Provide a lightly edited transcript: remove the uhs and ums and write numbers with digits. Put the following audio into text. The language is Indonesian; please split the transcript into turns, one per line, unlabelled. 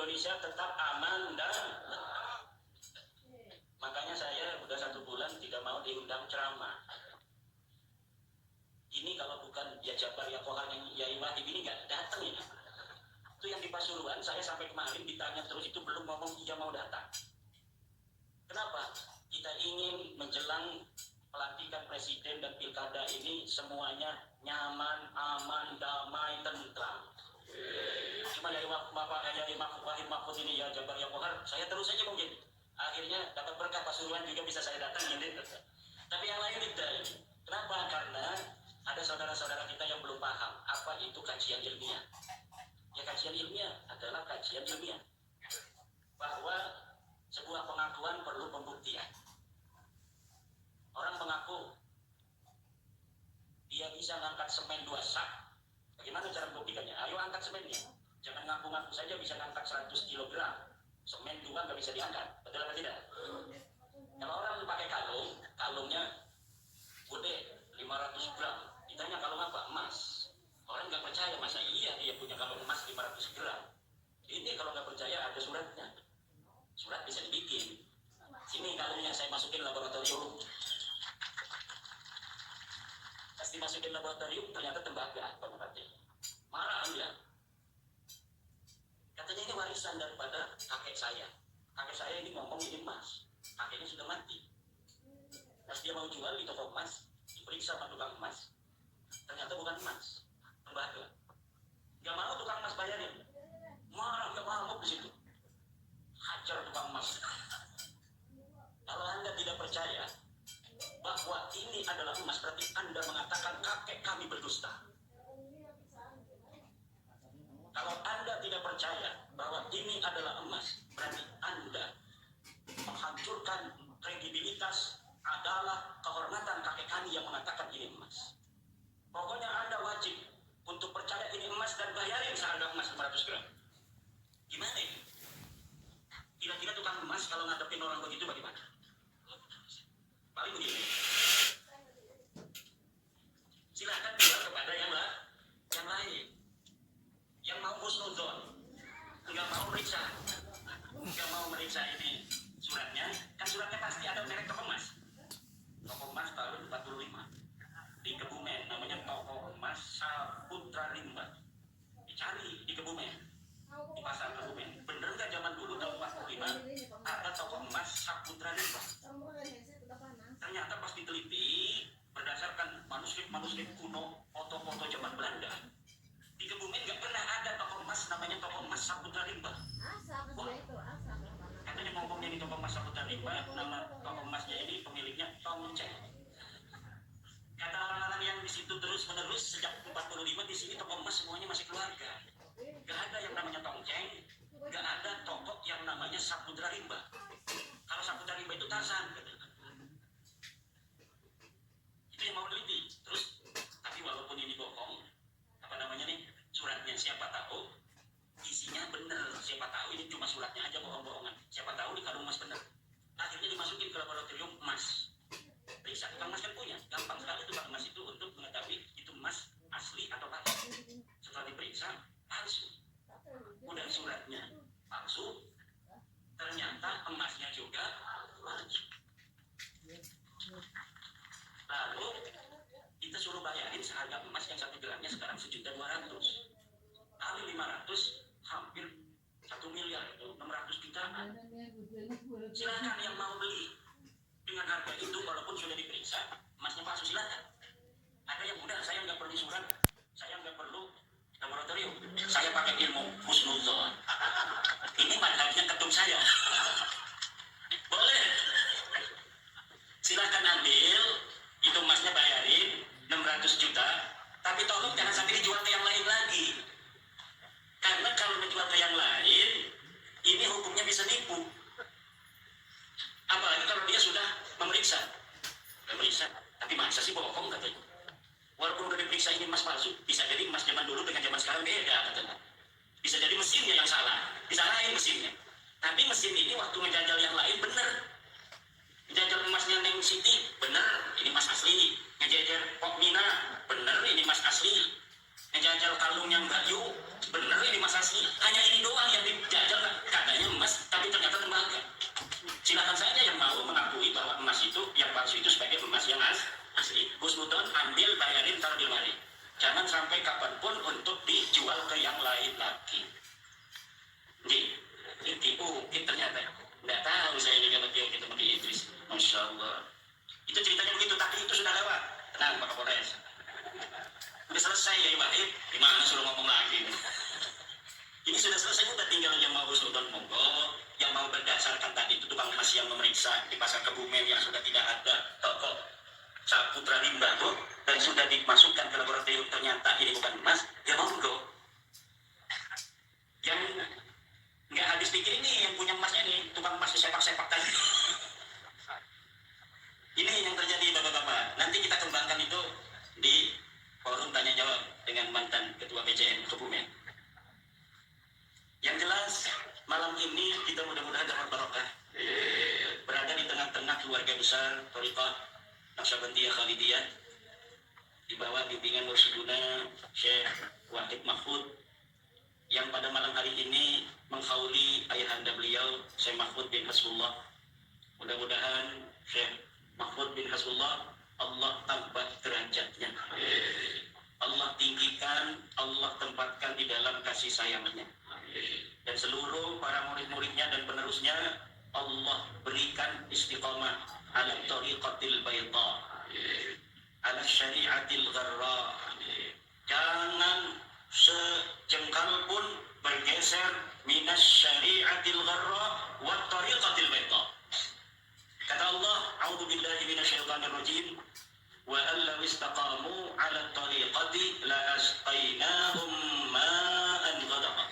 Indonesia tetap aman dan makanya saya udah 1 bulan tidak mau diundang ceramah. Ini kalau bukan ya Jabar ya Kohar yang ya Ibrahim ini nggak datang ya. Itu yang di Pasuruan saya sampai kemarin ditanya terus itu belum ngomong iya mau datang. Kenapa? Kita ingin menjelang pelantikan presiden dan pilkada ini semuanya nyaman, aman, damai, tentram. Cuma dari Bapak Wahid Mahfud ini ya Jabar ya Kohar, saya terus saja mungkin. Akhirnya dapat berkah Pasuruan juga bisa saya datang gitu. Tapi yang lain tidak. Kenapa? Karena ada saudara-saudara kita yang belum paham apa itu kajian ilmiah. Ya kajian ilmiah adalah kajian ilmiah. Bahwa sebuah pengakuan perlu pembuktian. Orang mengaku dia bisa ngangkat semen 2 sak. Bagaimana cara membuktikannya? Ayo angkat semennya. Jangan ngaku-ngaku saja bisa ngangkat 100 kg. Semen 2 nggak bisa diangkat. Betul apa tidak? Kalau orang pakai kalung, kalungnya gede 500 gram. Ditanya kalung apa? Emas. Orang nggak percaya, masa iya dia punya kalung emas 500 gram. Ini kalau nggak percaya ada suratnya. Surat bisa dibikin. Sini kalungnya saya masukin laboratorium. Pas dimasukin laboratorium ternyata tembaga penyebabnya. Marah dia. Katanya ini warisan daripada kakek saya. Kakek saya ini ngomong ini emas. Kakeknya sudah mati. Pas dia mau jual di toko emas, diperiksa sama tukang emas. Ternyata bukan emas, tembaga. Gak mau tukang emas bayarin. Marah, gak mau di situ. Hajar tukang emas. Kalau Anda tidak percaya bahwa ini adalah emas, berarti Anda mengatakan kakek kami berdusta. Kalau Anda tidak percaya bahwa ini adalah emas, berarti Anda menghancurkan kredibilitas adalah kehormatan kakek kami yang mengatakan ini emas. Pokoknya Anda wajib untuk percaya ini emas dan bayarin seharga emas 500 gram. Gimana ini? Kira-kira tukang emas kalau ngadepin orang begitu bagaimana? Paling begini. Silakan jual kepada yang lain. Yang mau husnuzon, nggak mau meriksa ini suratnya, kan suratnya pasti ada merek toko emas. Toko emas tahun 45 di Kebumen, namanya toko emas Saputra Rimba. Dicari di Kebumen, di pasar Kebumen. Bener nggak zaman dulu tahun 45 ada toko emas Saputra Rimba? Ternyata pas diteliti berdasarkan manuskrip kuno, foto-foto zaman Belanda, di Kebumen nggak pernah ada toko emas namanya toko emas Saputra Rimba. Wah, katanya ngomongnya di toko emas Saputra Rimba, nama toko emasnya ini pemiliknya Tom Ceng. Kata orang-orang yang di situ terus menerus sejak 45 di sini toko emas semuanya masih keluarga. Gak ada yang namanya Tom Ceng, gak ada toko yang namanya Saputra Rimba. Kalau Saputra Rimba itu Tarzan. Itu yang mau teliti. Terus, tapi walaupun ini bohong, apa namanya nih, suratnya siapa tahu isinya benar, siapa tahu ini cuma suratnya aja bohong-bohongan, siapa tahu di kalung emas benar. Akhirnya dimasukin ke laboratorium emas. Periksa, tukang emas kan punya, gampang sekali tukang emas itu untuk mengetahui itu emas asli atau palsu. Setelah diperiksa, palsu. Udah suratnya palsu, ternyata emasnya juga palsu. Lalu kita suruh bayarin seharga emas yang 1 gramnya sekarang 1.200.000. Kali 500 hampir 1 miliar, 600 jutaan. Silakan yang mau beli dengan harga itu walaupun sudah diperiksa emasnya palsu, silakan. Ada yang mudah, saya nggak perlu surat, saya nggak perlu laboratorium, saya pakai ilmu husnuzon. Ini manhajnya ketum saya. Boleh. Silakan ambil, itu emasnya bayarin 600 juta, tapi tolong jangan sampai dijual ke yang lain lagi. Karena kalau menjual ke yang lain, ini hukumnya bisa nipu. Apalagi kalau dia sudah memeriksa. Tapi masa sih bohong katanya. Walaupun udah diperiksa ini emas palsu, bisa jadi emas zaman dulu dengan zaman sekarang beda katanya. Bisa jadi mesinnya yang salah, disalahin mesinnya. Tapi mesin ini waktu ngejajal yang lain bener. Ngejajal emasnya Neng Siti, bener, ini emas asli. Ngejajal Pok Mina, bener, ini emas asli. Ngejajal kalungnya Mbak Yu, bener, ini emas asli. Hanya ini doang yang dijajal yang memeriksa di pasar Kebumen yang sudah tidak ada toko Saputra Rimba tuh, dan sudah dimasukkan ke laboratorium ternyata ini bukan emas, ya monggo. Yang nggak habis pikir ini yang punya emasnya nih, tukang emas disepak-sepak tadi. Ini yang terjadi bapak-bapak. Nanti kita kembangkan itu di forum tanya jawab dengan mantan ketua BCN Kebumen. Yang jelas malam ini kita mudah-mudahan dapat barokah. Berada di tengah-tengah keluarga besar Thariqah Naqsyabandiyah Khalidiyah di bawah bimbingan Mursyiduna Syekh Wahid Mahfud yang pada malam hari ini menghauli ayahanda beliau Syekh Mahfud bin Hasbullah. Mudah-mudahan Syekh Mahfud bin Hasbullah Allah tambah derajatnya, Allah tinggikan, Allah tempatkan di dalam kasih sayangnya, dan seluruh para murid-muridnya dan penerusnya Allah berikan istiqamah ala tariqatil bayda, ala syariatil gharra. Jangan sejengkal pun bergeser minas syariatil gharra wa tariqatil bayda. Kata Allah, a'udzu billahi minasyaitonir rajim, wa allaw istaqamu 'ala tariqati la asqainahum ma'an ghadaqa.